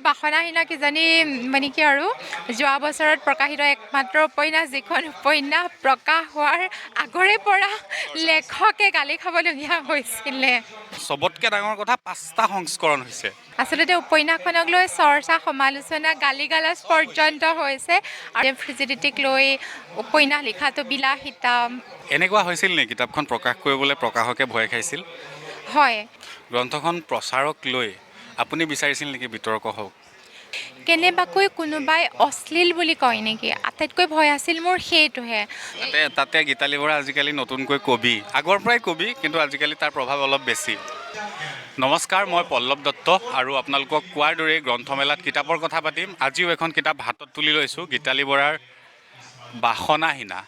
বাসনাহীনা কিজানি মানে কি আৰু যোৱা বছৰত প্ৰকাশিত একমাত্ৰ উপন্যাস, যিখন উপন্যাস প্ৰকাশ হোৱাৰ আগৰে পৰা লেখকে গালি খাবলগীয়া হৈছিলে। চবতকৈ ডাঙৰ কথা 5টা সংস্কৰণ হৈছে। আচলতে উপন্যাসখনক লৈ চৰ্চা, সমালোচনা, গালি গালাজ পৰ্যন্ত হৈছে। আৰু ফ্ৰিজিডিটিক লৈ উপন্যাস লিখাটো বিলাসিতা। এনেকুৱা হৈছিল নেকি কিতাপখন প্ৰকাশ কৰিবলৈ প্ৰকাশকে ভয় খাইছিল? হয়। গ্ৰন্থখন প্ৰচাৰক লৈ আপুনি বিচাৰিছিল নেকি বিতৰ্ক হওক? কেনেবাকৈ কোনোবাই অশ্লীল বুলি কয় নেকি, আটাইতকৈ ভয় আছিল মোৰ সেইটোহে। তাতে গীতালি বৰা আজিকালি নতুনকৈ কবি, আগৰ পৰাই কবি, কিন্তু আজিকালি তাৰ প্ৰভাৱ অলপ বেছি। নমস্কাৰ, মই পল্লৱ দত্ত আৰু আপোনালোকক কোৱাৰ দৰেই গ্ৰন্থমেলাত কিতাপৰ কথা পাতিম। আজিও এখন কিতাপ হাতত তুলি লৈছোঁ, গীতালি বৰাৰ বাসনাহীনা।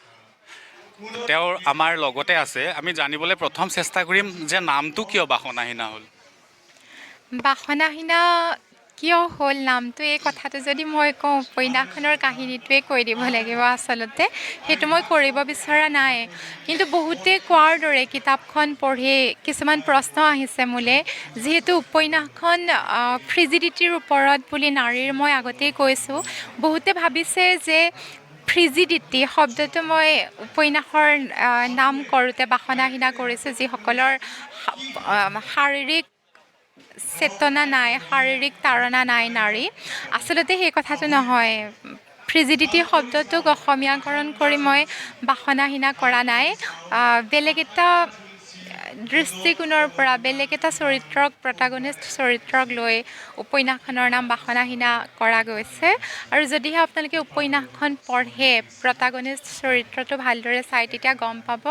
তেওঁৰ আমাৰ লগতে আছে। আমি জানিবলৈ প্ৰথম চেষ্টা কৰিম যে নামটো কিয় বাসনাহীনা হ'ল? বাসনাহীনা কিয় হ'ল নামটো, এই কথাটো যদি মই কওঁ উপন্যাসখনৰ কাহিনীটোৱে কৈ দিব লাগিব। আচলতে সেইটো মই কৰিব বিচৰা নাই, কিন্তু বহুতে কোৱাৰ দৰে কিতাপখন পঢ়ি কিছুমান প্ৰশ্ন আহিছে মোলৈ। যিহেতু উপন্যাসখন ফ্ৰিজিডিটিৰ ওপৰত বুলি নাৰীৰ, মই আগতেই কৈছোঁ, বহুতে ভাবিছে যে ফ্ৰিজিডিটি শব্দটো মই উপন্যাসৰ নাম কৰোঁতে বাসনাহীনা কৰিছোঁ, যিসকলৰ শাৰীৰিক চেতনা নাই, শাৰীৰিক তাৰণা নাই নাৰী। আচলতে সেই কথাটো নহয়। ফ্ৰিজিডিটি শব্দটোক অসমীয়াকৰণ কৰি মই বাসনাহীনা কৰা নাই। বেলেগ এটা দৃষ্টিকোণৰ পৰা, বেলেগ এটা চৰিত্ৰক, প্ৰটাগনিষ্ট চৰিত্ৰক লৈ উপন্যাসখনৰ নাম বাসনাহীনা কৰা গৈছে। আৰু যদিহে আপোনালোকে উপন্যাসখন পঢ়ে, প্ৰটাগনিষ্ট চৰিত্ৰটো ভালদৰে চাই, তেতিয়া গম পাব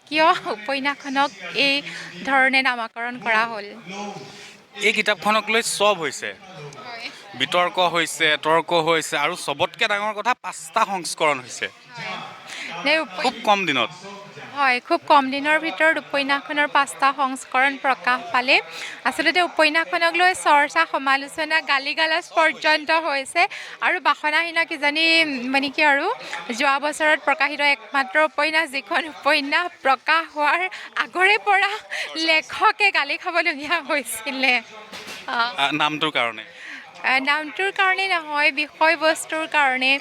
কিয় উপন্যাসখনক এই ধৰণে নামাকৰণ কৰা হ'ল। এই কিতাপখনক লৈ চব হৈছে, বিতৰ্ক হৈছে, তৰ্ক হৈছে, আৰু চবতকৈ ডাঙৰ কথা 5টা সংস্কৰণ হৈছে খুব কম দিনত। হয়, খুব কম দিনৰ ভিতৰত উপন্যাসখনৰ 5টা সংস্কৰণ প্ৰকাশ পালে। আচলতে উপন্যাসখনক লৈ চৰ্চা, সমালোচনা, গালি গালাজ পৰ্যন্ত হৈছে। আৰু বাসনাহীনা কিজানি মানে কি আৰু যোৱা বছৰত প্ৰকাশিত একমাত্ৰ উপন্যাস, যিখন উপন্যাস প্ৰকাশ হোৱাৰ আগৰে পৰা লেখকে গালি খাবলগীয়া হৈছিলে। নামটোৰ কাৰণে? নামটোৰ কাৰণে নহয়, বিষয়বস্তুৰ কাৰণে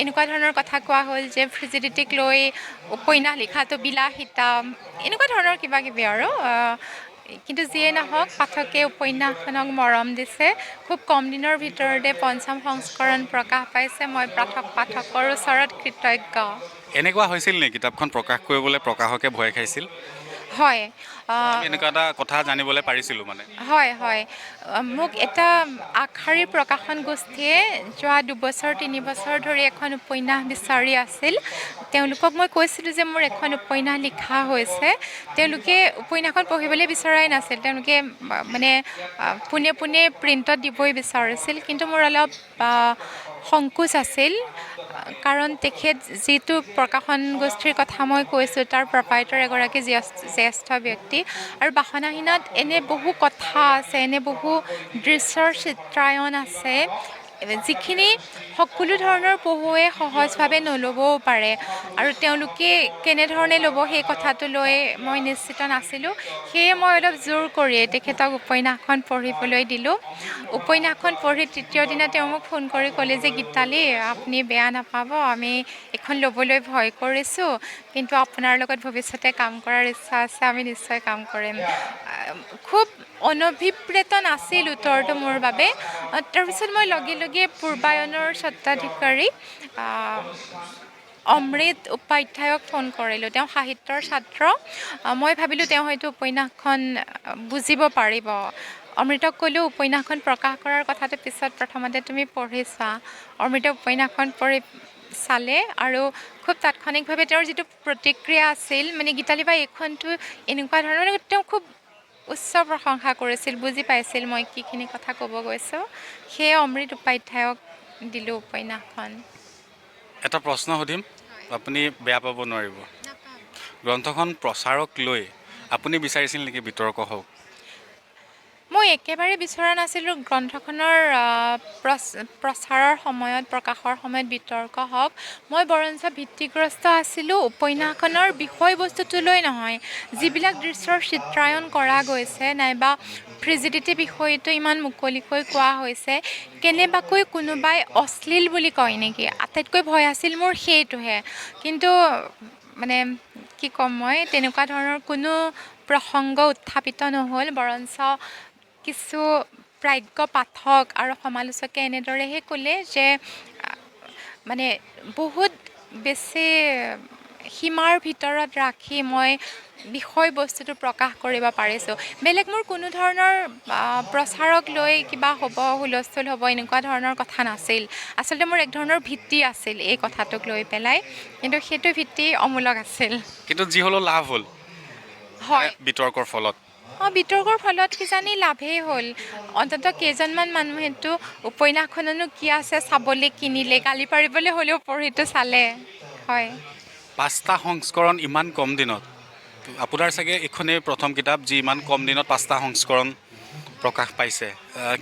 এনেকুৱা ধৰণৰ কথা কোৱা হ'ল যে ফ্ৰিজিডিটিক লৈ উপন্যাস লিখাটো বিলাসিতা, এনেকুৱা ধৰণৰ কিবা কিবি আৰু। কিন্তু যিয়ে নহওক, পাঠকে উপন্যাসখনক মৰম দিছে। খুব কম দিনৰ ভিতৰতে 5ম সংস্কৰণ প্ৰকাশ পাইছে। মই পাঠকৰ ওচৰত কৃতজ্ঞ। এনেকুৱা হৈছিল নেকি কিতাপখন প্ৰকাশ কৰিবলৈ প্ৰকাশকে ভয় খাইছিল? হয়। এনেকুৱা এটা কথা জানিবলৈ পাৰিছিলোঁ মানে। হয়। মোক এটা আগশাৰীৰ প্ৰকাশন গোষ্ঠীয়ে যোৱা 2-3 বছৰ ধৰি এখন উপন্যাস বিচাৰি আছিল। তেওঁলোকক মই কৈছিলোঁ যে মোৰ এখন উপন্যাস লিখা হৈছে। তেওঁলোকে উপন্যাসখন পঢ়িবলৈ বিচৰাই নাছিল, তেওঁলোকে মানে পোনে পোনে প্ৰিণ্টত দিবই বিচাৰিছিল। কিন্তু মোৰ অলপ সংকোচ আছিল, কাৰণ তেখেত যিটো প্ৰকাশন গোষ্ঠীৰ কথা মই কৈছোঁ, তাৰ প্ৰপাইটৰ এগৰাকী জ্যেষ্ঠ ব্যক্তি। আৰু বাসনাহীনাত এনে বহু কথা আছে, এনে বহু দৃশ্যৰ চিত্ৰায়ন আছে, যিখিনি সকলো ধৰণৰ পঢ়ুৱৈয়ে সহজভাৱে নল'বও পাৰে। আৰু তেওঁলোকে কেনেধৰণে ল'ব সেই কথাটো লৈ মই নিশ্চিত নাছিলোঁ। সেয়ে মই অলপ জোৰ কৰিয়ে তেখেতক উপন্যাসখন পঢ়িবলৈ দিলোঁ। উপন্যাসখন পঢ়ি 3য় দিনা তেওঁ মোক ফোন কৰি ক'লে যে, গীতালি, আপুনি বেয়া নাপাব, আমি এইখন ল'বলৈ ভয় কৰিছোঁ, কিন্তু আপোনাৰ লগত ভৱিষ্যতে কাম কৰাৰ ইচ্ছা আছে, আমি নিশ্চয় কাম কৰিম। খুব অনভিপ্ৰেত নাছিল উত্তৰটো মোৰ বাবে। তাৰপিছত মই লগে লগে পূৰ্বায়নৰ স্বত্বাধিকাৰী অমৃত উপাধ্যায়ক ফোন কৰিলোঁ। তেওঁ সাহিত্যৰ ছাত্ৰ। মই ভাবিলোঁ তেওঁ হয়তো উপন্যাসখন বুজিব পাৰিব। অমৃতক ক'লোঁ, উপন্যাসখন প্ৰকাশ কৰাৰ কথাটো পিছত প্ৰথমতে তুমি পঢ়ি চোৱা। অমৃতে উপন্যাসখন পঢ়ি চালে আৰু খুব তাৎক্ষণিকভাৱে তেওঁৰ যিটো প্ৰতিক্ৰিয়া আছিল, মানে গীতালি বা এইখনটো এনেকুৱা ধৰণৰ, তেওঁ খুব উচ্চ প্ৰশংসা কৰিছিল, বুজি পাইছিল মই কিখিনি কথা ক'ব গৈছোঁ। সেয়ে অমৃত উপাধ্যায়ক দিলোঁ উপন্যাসখন। এটা প্ৰশ্ন সুধিম, আপুনি বেয়া পাব নোৱাৰিব। গ্ৰন্থখন প্ৰচাৰক লৈ আপুনি বিচাৰিছিল নেকি বিতৰ্ক হওক? মই একেবাৰে বিচৰা নাছিলোঁ গ্ৰন্থখনৰ প্ৰচাৰৰ সময়ত প্ৰকাশৰ সময়ত বিতৰ্ক হওক। মই বৰঞ্চ ভিত্তিগ্ৰস্ত আছিলোঁ উপন্যাসখনৰ বিষয়বস্তুটোলৈ নহয়, যিবিলাক দৃশ্যৰ চিত্ৰায়ন কৰা গৈছে নাইবা ফ্ৰিজিডিটি বিষয়টো ইমান মুকলিকৈ কোৱা হৈছে, কেনেবাকৈ কোনোবাই অশ্লীল বুলি কয় নেকি, আটাইতকৈ ভয় আছিল মোৰ সেইটোহে। কিন্তু মানে কি ক'ম, মই তেনেকুৱা ধৰণৰ কোনো প্ৰসংগ উত্থাপিত নহ'ল, বৰঞ্চ কিছু প্ৰাজ্ঞ পাঠক আৰু সমালোচকে এনেদৰেহে ক'লে যে মানে বহুত বেছি সীমাৰ ভিতৰত ৰাখি মই বিষয়বস্তুটো প্ৰকাশ কৰিব পাৰিছোঁ। বেলেগ মোৰ কোনো ধৰণৰ প্ৰচাৰক লৈ কিবা হ'ব, হুলস্থুল হ'ব, এনেকুৱা ধৰণৰ কথা নাছিল। আচলতে মোৰ এক ধৰণৰ ভিত্তি আছিল এই কথাটোক লৈ পেলাই, কিন্তু সেইটো ভিত্তি অমূলক আছিল। কিন্তু যি হ'লেও লাভ হ'ল হয়, বিতৰ্কৰ ফলত। বিতৰ্কৰ ফলত কিজানি লাভেই হ'ল। অন্ততঃ কেইজনমান মানুহেতো উপন্যাসখননো কি আছে চাবলৈ কিনিলে, গালি পাৰিবলৈ হ'লেও পঢ়িটো চালে। হয়, 5টা সংস্কৰণ ইমান কম দিনত, আপোনাৰ চাগে এইখনেই প্ৰথম কিতাপ যি ইমান কম দিনত 5টা সংস্কৰণ প্ৰকাশ পাইছে।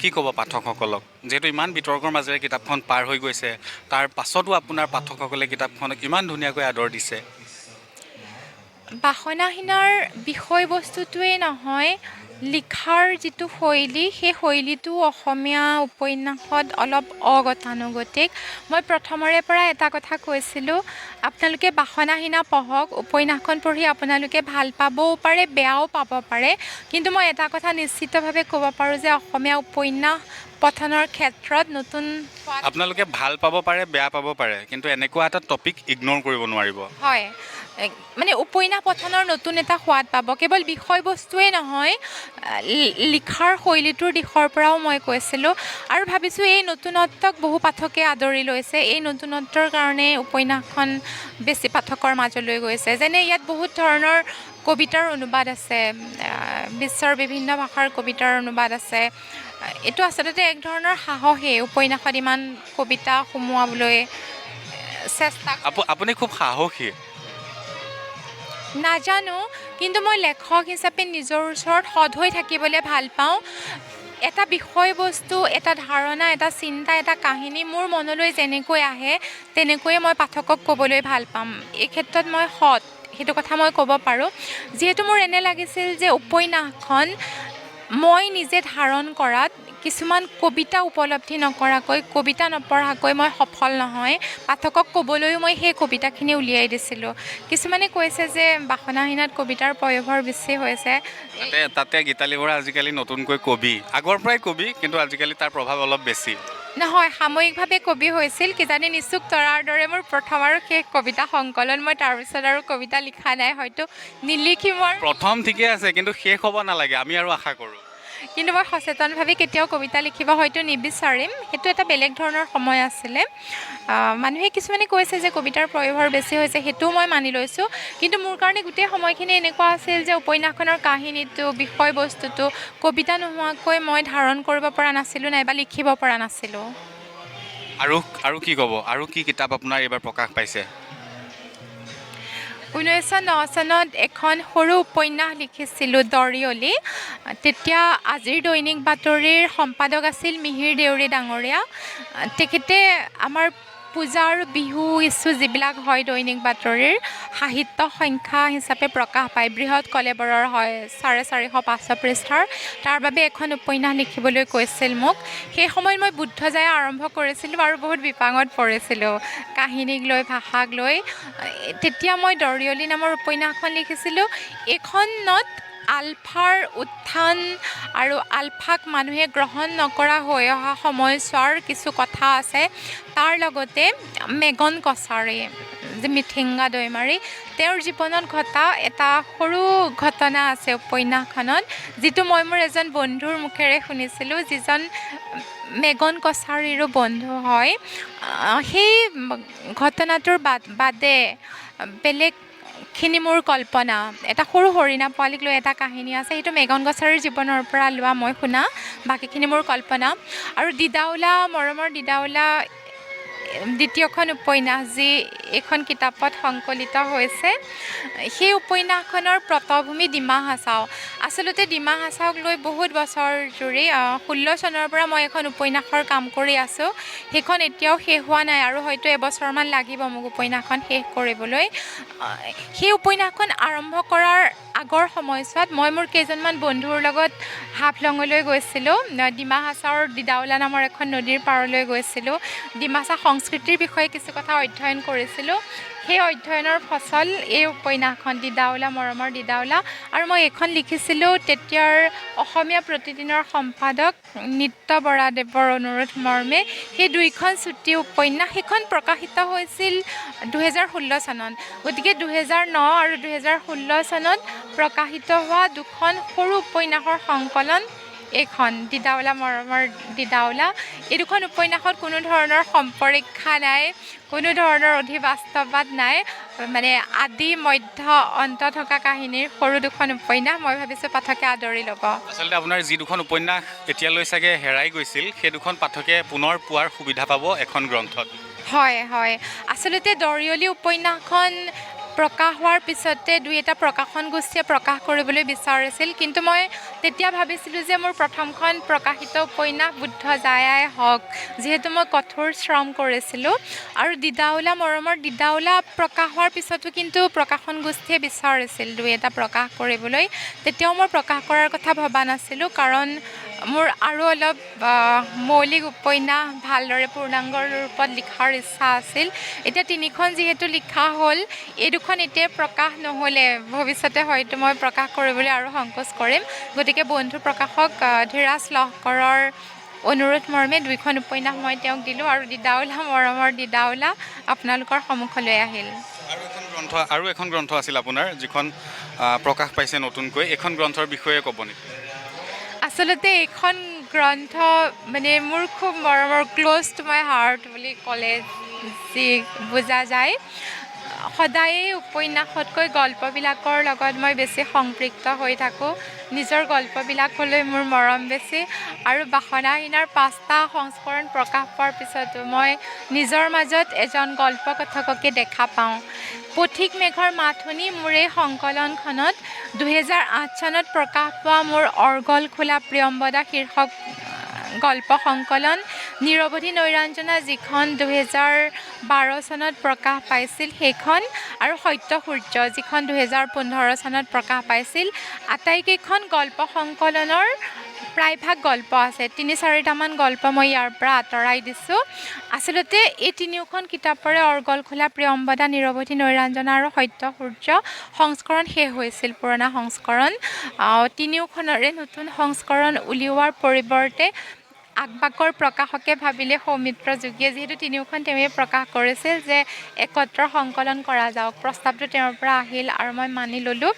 কি ক'ব পাঠকসকলক, যিহেতু ইমান বিতৰ্কৰ মাজেৰে কিতাপখন পাৰ হৈ গৈছে, তাৰ পাছতো আপোনাৰ পাঠকসকলে কিতাপখনক ইমান ধুনীয়াকৈ আদৰ দিছে? বাসনাহীনাৰ বিষয়বস্তুটোৱেই নহয়, লিখাৰ যিটো শৈলী, সেই শৈলীটো অসমীয়া উপন্যাসত অলপ অগতানুগতিক। মই প্ৰথমৰে পৰা এটা কথা কৈছিলোঁ, আপোনালোকে বাসনাহীনা পঢ়ক, উপন্যাসখন পঢ়ি আপোনালোকে ভাল পাবও পাৰে, বেয়াও পাব পাৰে, কিন্তু মই এটা কথা নিশ্চিতভাৱে ক'ব পাৰোঁ যে অসমীয়া উপন্যাস পঠনৰ ক্ষেত্ৰত নতুন আপোনালোকে ভাল পাব পাৰে, বেয়া পাব পাৰে, কিন্তু এনেকুৱা এটা টপিক ইগন'ৰ কৰিব নোৱাৰিব। হয়, মানে উপন্যাস পঠনৰ নতুন এটা সোৱাদ পাব। কেৱল বিষয়বস্তুৱেই নহয়, লিখাৰ শৈলীটোৰ দিশৰ পৰাও মই কৈছিলোঁ। আৰু ভাবিছোঁ এই নতুনত্বক বহু পাঠকে আদৰি লৈছে। এই নতুনত্বৰ কাৰণে উপন্যাসখন বেছি পাঠকৰ মাজলৈ গৈছে। যেনে ইয়াত বহুত ধৰণৰ কবিতাৰ অনুবাদ আছে, বিশ্বৰ বিভিন্ন ভাষাৰ কবিতাৰ অনুবাদ আছে। এইটো আচলতে এক ধৰণৰ সাহসেই, উপন্যাসত ইমান কবিতা সুমুৱাবলৈ চেষ্টা। আপুনি খুব সাহসী। নাজানো, কিন্তু মই লেখক হিচাপে নিজৰ ওচৰত সৎ হৈ থাকিবলৈ ভাল পাওঁ। এটা বিষয়বস্তু, এটা ধাৰণা, এটা চিন্তা, এটা কাহিনী মোৰ মনলৈ যেনেকৈ আহে তেনেকৈয়ে মই পাঠকক ক'বলৈ ভাল পাম। এই ক্ষেত্ৰত মই সৎ, সেইটো কথা মই ক'ব পাৰোঁ। যিহেতু মোৰ এনে লাগিছিল যে উপন্যাসখন মই নিজে ধাৰণ কৰাত কিছুমান কবিতা উপলব্ধি নকৰাকৈ, কবিতা নপঢ়াকৈ মই সফল নহয়। পাঠকক ক'বলৈও মই সেই কবিতাখিনি উলিয়াই দিছিলোঁ। কিছুমানে কৈছে যে বাসনাহীনাত কবিতাৰ পয়োভৰ বেছি হৈছে। তাতে গীতালি বৰা আজিকালি নতুনকৈ কবি, আগৰ পৰাই কবি, কিন্তু আজিকালি তাৰ প্ৰভাৱ অলপ বেছি। নহয়, সাময়িকভাৱে কবি হৈছিল। কিজানি নিচুক তৰাৰ দৰে মোৰ প্ৰথম আৰু শেষ কবিতা সংকলন। মই তাৰপিছত আৰু কবিতা লিখা নাই, হয়তো নিলিখিম। প্ৰথম ঠিকে আছে, কিন্তু শেষ হ'ব নালাগে, আমি আৰু আশা কৰোঁ। কিন্তু মই সচেতনভাৱে কেতিয়াও কবিতা লিখিব হয়তো নিবিচাৰিম। সেইটো এটা বেলেগ ধৰণৰ সময় আছিলে। মানুহে কিছুমানে কৈছে যে কবিতাৰ পয়োভৰ বেছি হৈছে, সেইটোও মই মানি লৈছোঁ। কিন্তু মোৰ কাৰণে গোটেই সময়খিনি এনেকুৱা আছিল যে উপন্যাসখনৰ কাহিনীটো, বিষয়বস্তুটো কবিতা নোহোৱাকৈ মই ধাৰণ কৰিব পৰা নাছিলোঁ, নাইবা লিখিব পৰা নাছিলোঁ। আৰু কি ক'ব, আৰু কি কিতাপ আপোনাৰ এইবাৰ প্ৰকাশ পাইছে? 1909 চনত এখন সৰু উপন্যাস লিখিছিলোঁ, দৰিয়লি। তেতিয়া আজিৰ দৈনিক বাতৰিৰ সম্পাদক আছিল মিহিৰ দেউৰী ডাঙৰীয়া। তেখেতে আমাৰ পূজা আৰু বিহু ইছ্যু যিবিলাক হয় দৈনিক বাতৰিৰ, সাহিত্য সংখ্যা হিচাপে প্ৰকাশ পায়, বৃহৎ কলেবৰৰ হয়, 450-500 পৃষ্ঠাৰ। তাৰ বাবে এখন উপন্যাস লিখিবলৈ কৈছিল মোক। সেই সময়ত মই বুদ্ধজয়া আৰম্ভ কৰিছিলোঁ আৰু বহুত বিপাঙত পৰিছিলোঁ, কাহিনীক লৈ, ভাষাক লৈ। তেতিয়া মই দৰিয়লি নামৰ উপন্যাসখন লিখিছিলোঁ। এইখনত আলফাৰ উত্থান আৰু আলফাক মানুহে গ্ৰহণ নকৰা হৈ অহা সময়ছোৱাৰ কিছু কথা আছে। তাৰ লগতে মেগন কছাৰী, যে মিঠিংগা দৈমাৰী, তেওঁৰ জীৱনত ঘটা এটা সৰু ঘটনা আছে উপন্যাসখনত, যিটো মই মোৰ এজন বন্ধুৰ মুখেৰে শুনিছিলোঁ, যিজন মেগন কছাৰীৰো বন্ধু হয়। সেই ঘটনাটোৰ বাদে বেলেগখিনি মোৰ কল্পনা। এটা সৰু হৰিণা পোৱালীক লৈ এটা কাহিনী আছে, সেইটো মেগন কছাৰীৰ জীৱনৰ পৰা লোৱা, মই শুনা। বাকীখিনি মোৰ কল্পনা। আৰু দিদাউলা, মৰমৰ দিদাউলা, দ্বিতীয়খন উপন্যাস যি এইখন কিতাপত সংকলিত হৈছে, সেই উপন্যাসখনৰ পটভূমি ডিমা হাছাও। আচলতে ডিমা হাছাওক লৈ বহুত বছৰ জুৰি 16 চনৰ পৰা মই এখন উপন্যাসৰ কাম কৰি আছোঁ। সেইখন এতিয়াও শেষ হোৱা নাই আৰু হয়তো এবছৰমান লাগিব মোক উপন্যাসখন শেষ কৰিবলৈ। সেই উপন্যাসখন আৰম্ভ কৰাৰ আগৰ সময়ছোৱাত মই মোৰ কেইজনমান বন্ধুৰ লগত হাফলঙলৈ গৈছিলোঁ। ডিমা হাছাওৰ দিদাউলা নামৰ এখন নদীৰ পাৰলৈ গৈছিলোঁ। ডিমাছা সংস্কৃতিৰ বিষয়ে কিছু কথা অধ্যয়ন কৰিছিলোঁ। সেই অধ্যয়নৰ ফচল এই উপন্যাসখন দিদাউলা, মৰমৰ দিদাউলা। আৰু মই এইখন লিখিছিলোঁ তেতিয়াৰ অসমীয়া প্ৰতিদিনৰ সম্পাদক নিত্য বৰাদেৱৰ অনুৰোধ মৰ্মে। সেই দুইখন চুটি উপন্যাস, সেইখন প্ৰকাশিত হৈছিল 2016 চনত। গতিকে 2009 আৰু 2016 চনত প্ৰকাশিত হোৱা দুখন সৰু উপন্যাসৰ সংকলন এইখন দিদাউলা, মৰমৰ দিদাউলা। এই দুখন উপন্যাসত কোনো ধৰণৰ সম্পৰীক্ষা নাই, কোনো ধৰণৰ অধিবাস্তৱবাদ নাই, মানে আদি মধ্য অন্ত থকা কাহিনীৰ সৰু দুখন উপন্যাস। মই ভাবিছোঁ পাঠকে আদৰি ল'ব। আচলতে আপোনাৰ যি দুখন উপন্যাস এতিয়ালৈ চাগে হেৰাই গৈছিল, সেই দুখন পাঠকে পুনৰ পোৱাৰ সুবিধা পাব এখন গ্ৰন্থত। হয় হয়, আচলতে দৰিয়লি উপন্যাসখন প্ৰকাশ হোৱাৰ পিছতে দুই এটা প্ৰকাশন গোষ্ঠীয়ে প্ৰকাশ কৰিবলৈ বিচাৰিছিল, কিন্তু মই তেতিয়া ভাবিছিলোঁ যে মোৰ প্ৰথমখন প্ৰকাশিত উপন্যাস বুদ্ধ জায়াই হওক, যিহেতু মই কঠোৰ শ্ৰম কৰিছিলোঁ। আৰু দিদাউলা, মৰমৰ দিদাউলা প্ৰকাশ হোৱাৰ পিছতো কিন্তু প্ৰকাশন গোষ্ঠীয়ে বিচাৰিছিল দুই এটা প্ৰকাশ কৰিবলৈ। তেতিয়াও মই প্ৰকাশ কৰাৰ কথা ভবা নাছিলোঁ, কাৰণ মোৰ আৰু অলপ মৌলিক উপন্যাস ভালদৰে পূৰ্ণাংগ ৰূপত লিখাৰ ইচ্ছা আছিল। এতিয়া 3খন যিহেতু লিখা হ'ল, এই দুখন এতিয়া প্ৰকাশ নহ'লে ভৱিষ্যতে হয়তো মই প্ৰকাশ কৰিবলৈ আৰু সংকোচ কৰিম। গতিকে বন্ধু প্ৰকাশক ধীৰাজ লহকৰৰ অনুৰোধ মৰ্মে দুইখন উপন্যাস মই তেওঁক দিলোঁ আৰু দিদাউলা, মৰমৰ দিদাউলা আপোনালোকৰ সন্মুখলৈ আহিল। আৰু এখন গ্ৰন্থ আছিল আপোনাৰ, যিখন প্ৰকাশ পাইছে নতুনকৈ। এইখন গ্ৰন্থৰ বিষয়ে ক'ব নেকি? আচলতে এইখন গ্ৰন্থ মানে মোৰ খুব মৰমৰ, ক্ল'জ টু মাই হাৰ্ট বুলি ক'লে যি বুজা যায়। সদায়েই উপন্যাসতকৈ গল্পবিলাকৰ লগত মই বেছি সম্পৃক্ত হৈ থাকোঁ। নিজৰ গল্পবিলাকলৈ মোৰ মৰম বেছি। আৰু বাসনাহীনাৰ 5টা সংস্কৰণ প্ৰকাশ পোৱাৰ পিছতো মই নিজৰ মাজত এজন গল্পকথককে দেখা পাওঁ। পথিক মেঘৰ মাত শুনি মোৰ এই সংকলনখনত 2008 চনত প্ৰকাশ পোৱা মোৰ অৰ্গল খোলা প্ৰিয়ম্বদা শীৰ্ষক গল্প সংকলন, নিৰৱধি নৈৰাঞ্জনা যিখন 2012 চনত প্ৰকাশ পাইছিল সেইখন, আৰু সত্য সূৰ্য যিখন 2015 চনত প্ৰকাশ পাইছিল। আটাইকেইখন গল্প সংকলনৰ প্ৰায়ভাগ গল্প আছে। 3-4টামান গল্প মই ইয়াৰ পৰা আঁতৰাই দিছোঁ। আচলতে এই 3খন কিতাপৰে অৰ্গল খোলা প্ৰিয়ম্বদা, নিৰৱধি নৈৰাঞ্জনা আৰু সত্য সূৰ্য সংস্কৰণ শেষ হৈছিল, পুৰণা সংস্কৰণ। 3খনৰে নতুন সংস্কৰণ উলিওৱাৰ পৰিৱৰ্তে আগবাকৰ প্ৰকাশকে ভাবিলে সৌমিত্ৰ যোগীয়ে, যিহেতু 3খন তেওঁৱে প্ৰকাশ কৰিছিল, যে একত্ৰ সংকলন কৰা যাওক। প্ৰস্তাৱটো তেওঁৰ পৰা আহিল আৰু মই মানি ল'লোঁ।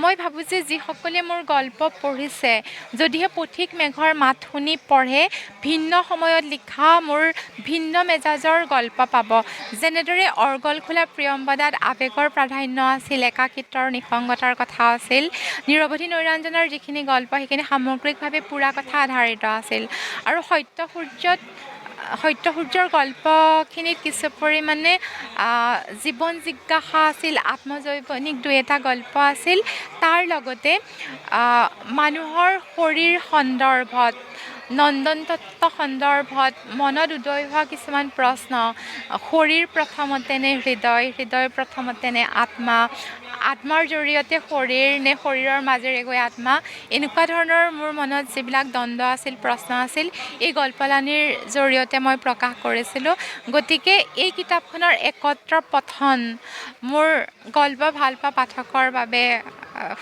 মই ভাবোঁ যে যিসকলে মোৰ গল্প পঢ়িছে, যদিহে পথিক মেঘৰ মাত শুনি পঢ়ে, ভিন্ন সময়ত লিখা মোৰ ভিন্ন মেজাজৰ গল্প পাব। যেনেদৰে অৰ্গল খোলা প্ৰিয়ম্বদাত আৱেগৰ প্ৰাধান্য আছিল, একাকিত্বৰ নিসংগতাৰ কথা আছিল। নিৰৱধি নৈৰাঞ্জনাৰ যিখিনি গল্প সেইখিনি সামগ্ৰিকভাৱে পুৰা কথা আধাৰিত আছিল। আৰু সত্য সূৰ্যৰ গল্পখিনিত কিছু পৰিমাণে জীৱন জিজ্ঞাসা আছিল, আত্মজৈৱনিক 2-এটা গল্প আছিল। তাৰ লগতে মানুহৰ শৰীৰ সন্দৰ্ভত, নন্দন তত্ত্ব সন্দৰ্ভত মনত উদয় হোৱা কিছুমান প্ৰশ্ন, শৰীৰ প্ৰথমতে নে হৃদয়, হৃদয় প্ৰথমতে নে আত্মা, আত্মাৰ জৰিয়তে শৰীৰ নে শৰীৰৰ মাজেৰে গৈ আত্মা, এনেকুৱা ধৰণৰ মোৰ মনত যিবিলাক দ্বন্দ্ব আছিল, প্ৰশ্ন আছিল, এই গল্পলানিৰ জৰিয়তে মই প্ৰকাশ কৰিছিলোঁ। গতিকে এই কিতাপখনৰ একত্ৰ পঠন মোৰ গল্প ভাল পোৱা পাঠকৰ বাবে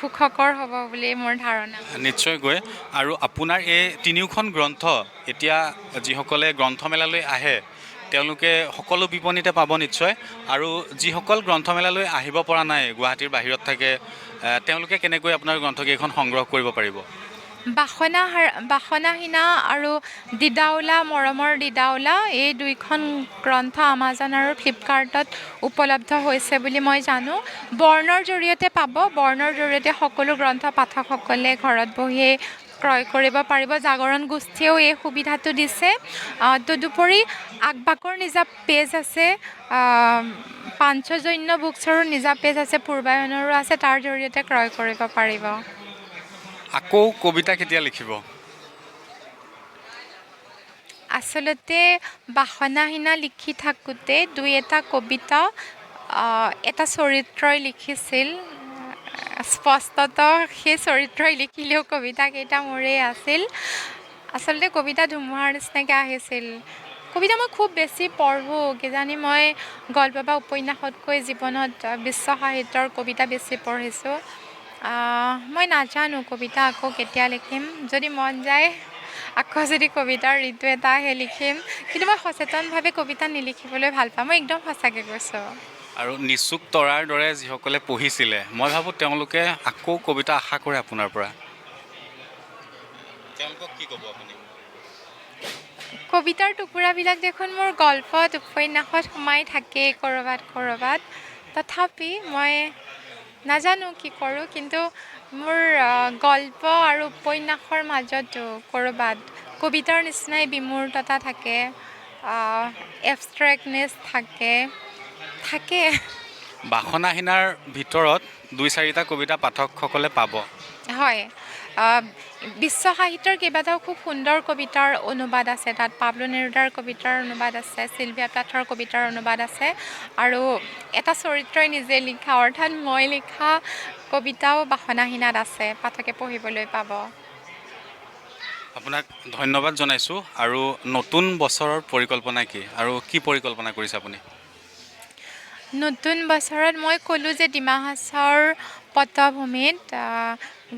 সুখকৰ হ'ব বুলি মোৰ ধাৰণা। নিশ্চয়কৈ। আৰু আপোনাৰ এই 3খন গ্ৰন্থ এতিয়া যিসকলে গ্ৰন্থমেলালৈ আহে তেওঁলোকে সকলো বিপণীতে পাব নিশ্চয়। আৰু যিসকল গ্ৰন্থমেলালৈ আহিব পৰা নাই, গুৱাহাটীৰ বাহিৰত থাকে, তেওঁলোকে কেনেকৈ আপোনাৰ গ্ৰন্থকেইখন সংগ্ৰহ কৰিব পাৰিব? বাসনাহীনা আৰু দিদাউলা, মৰমৰ দিদাউলা, এই 2খন গ্ৰন্থ আমাজন আৰু ফ্লিপকাৰ্টত উপলব্ধ হৈছে বুলি মই জানোঁ। বৰ্ণৰ জৰিয়তে পাব। বৰ্ণৰ জৰিয়তে সকলো গ্ৰন্থ পাঠকসকলে ঘৰত বহিয়ে ক্ৰয় কৰিব পাৰিব। জাগৰণ গোষ্ঠীয়েও এই সুবিধাটো দিছে। তদুপৰি আগবাকৰ নিজা পেজ আছে, পাঞ্চজন্য বুকছৰো নিজা পেজ আছে, পূৰ্বায়নৰো আছে, তাৰ জৰিয়তে ক্ৰয় কৰিব পাৰিব। আকৌ কবিতা কেতিয়া লিখিব? আচলতে বাসনাহীনা লিখি থাকোঁতে দুই এটা কবিতা এটা চৰিত্ৰই লিখিছিল। স্পষ্টতঃ সেই চৰিত্ৰই লিখিলেও কবিতাকেইটা মোৰেই আছিল। আচলতে কবিতা ধুমুহাৰ নিচিনাকৈ আহিছিল। কবিতা মই খুব বেছি পঢ়োঁ, কিজানি মই গল্প বা উপন্যাসতকৈ জীৱনত বিশ্ব সাহিত্যৰ কবিতা বেছি পঢ়িছোঁ। মই নাজানো কবিতা আকৌ কেতিয়া লিখিম। যদি মন যায় আকৌ যদি কবিতাৰ ঋতু এটা আহে লিখিম, কিন্তু মই সচেতনভাৱে কবিতা নিলিখিবলৈ ভাল পাওঁ। মই একদম সঁচাকৈ কৈছোঁ। আৰু নিচুক তৰাৰ দৰে যিসকলে পঢ়িছিলে, মই ভাবোঁ তেওঁলোকে আকৌ কবিতা আশা কৰে আপোনাৰ পৰা। তেওঁলোকক কি ক'ব আপুনি? কবিতাৰ টুকুৰাবিলাক দেখোন মোৰ গল্পত উপন্যাসত সোমাই থাকেই ক'ৰবাত। তথাপি মই নাজানো কি কৰোঁ, কিন্তু মোৰ গল্প আৰু উপন্যাসৰ মাজতো ক'ৰবাত কবিতাৰ নিচিনাই বিমূৰ্ততা থাকে, এবষ্ট্ৰেক্টনেছ থাকে। বাসনাহীনাৰ ভিতৰত 2-4টা কবিতা পাঠকসকলে পাব। হয়, বিশ্ব সাহিত্যৰ কেইবাটাও খুব সুন্দৰ কবিতাৰ অনুবাদ আছে তাত। পাব্লো নেৰুদাৰ কবিতাৰ অনুবাদ আছে, চিলভিয়া প্লাথৰ কবিতাৰ অনুবাদ আছে, আৰু এটা চৰিত্ৰই নিজে লিখা অৰ্থাৎ মই লিখা কবিতাও বাসনাহীনাত আছে, পাঠকে পঢ়িবলৈ পাব। আপোনাক ধন্যবাদ জনাইছোঁ। আৰু নতুন বছৰৰ পৰিকল্পনা কি, আৰু কি পৰিকল্পনা কৰিছে আপুনি? নতুন বছৰত মই ক'লোঁ যে ডিমা হাছাওৰ পটভূমিত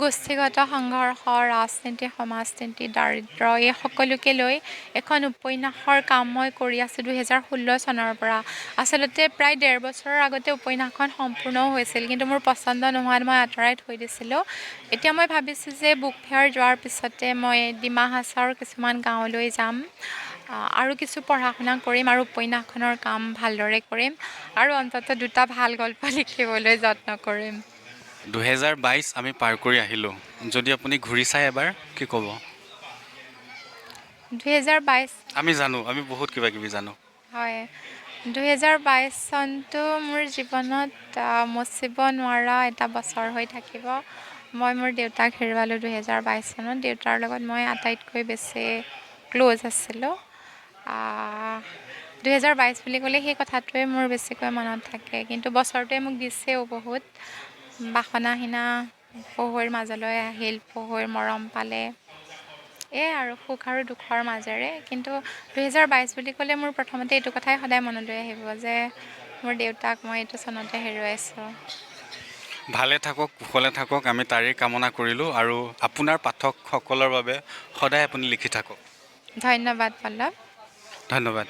গোষ্ঠীগত সংঘৰ্ষ, ৰাজনীতি, সমাজনীতি, দাৰিদ্ৰ এই সকলোকে লৈ এখন উপন্যাসৰ কাম মই কৰি আছোঁ 2016 চনৰ পৰা। আচলতে প্ৰায় 1.5 বছৰৰ আগতে উপন্যাসখন সম্পূৰ্ণও হৈছিল, কিন্তু মোৰ পচন্দ নোহোৱাত মই আঁতৰাই থৈ দিছিলোঁ। এতিয়া মই ভাবিছোঁ যে বুক ফেয়াৰ যোৱাৰ পিছতে মই ডিমা হাছাওৰ কিছুমান গাঁৱলৈ যাম, আৰু কিছু পঢ়া শুনা কৰিম, আৰু উপন্যাসখনৰ কাম ভালদৰে কৰিম, আৰু অন্ততঃ 2টা ভাল গল্প লিখিবলৈ যত্ন কৰিম। 2022 আমি পাৰ কৰি আহিলোঁ। যদি আপুনি ঘূৰি চাই এবাৰ, কি ক'ব? 2022 আমি জানো, আমি বহুত কিবা কিবি জানো। হয়, 2022 চনটো মোৰ জীৱনত মচিব নোৱাৰা এটা বছৰ হৈ থাকিব। মই মোৰ দেউতাক হেৰুৱালোঁ 2022 চনত। দেউতাৰ লগত মই আটাইতকৈ বেছি ক্ল'জ আছিলোঁ। 2022 বুলি ক'লে সেই কথাটোৱে মোৰ বেছিকৈ মনত থাকে, কিন্তু বছৰটোৱে মোক দিছেও বহুত। বাসনাহীনা পহুৰ মাজলৈ আহিল, পহুৰ মৰম পালে, আৰু সুখ আৰু দুখৰ মাজেৰে। কিন্তু 2022 বুলি ক'লে মোৰ প্ৰথমতে এইটো কথাই সদায় মনলৈ আহিব যে মোৰ দেউতাক মই এইটো চনতে হেৰুৱাইছোঁ। ভালে থাকক, কুশলে থাকক, আমি তাৰেই কামনা কৰিলোঁ। আৰু আপোনাৰ পাঠকসকলৰ বাবে সদায় আপুনি লিখি থাকক। ধন্যবাদ পল্লৱ। ধন্যবাদ।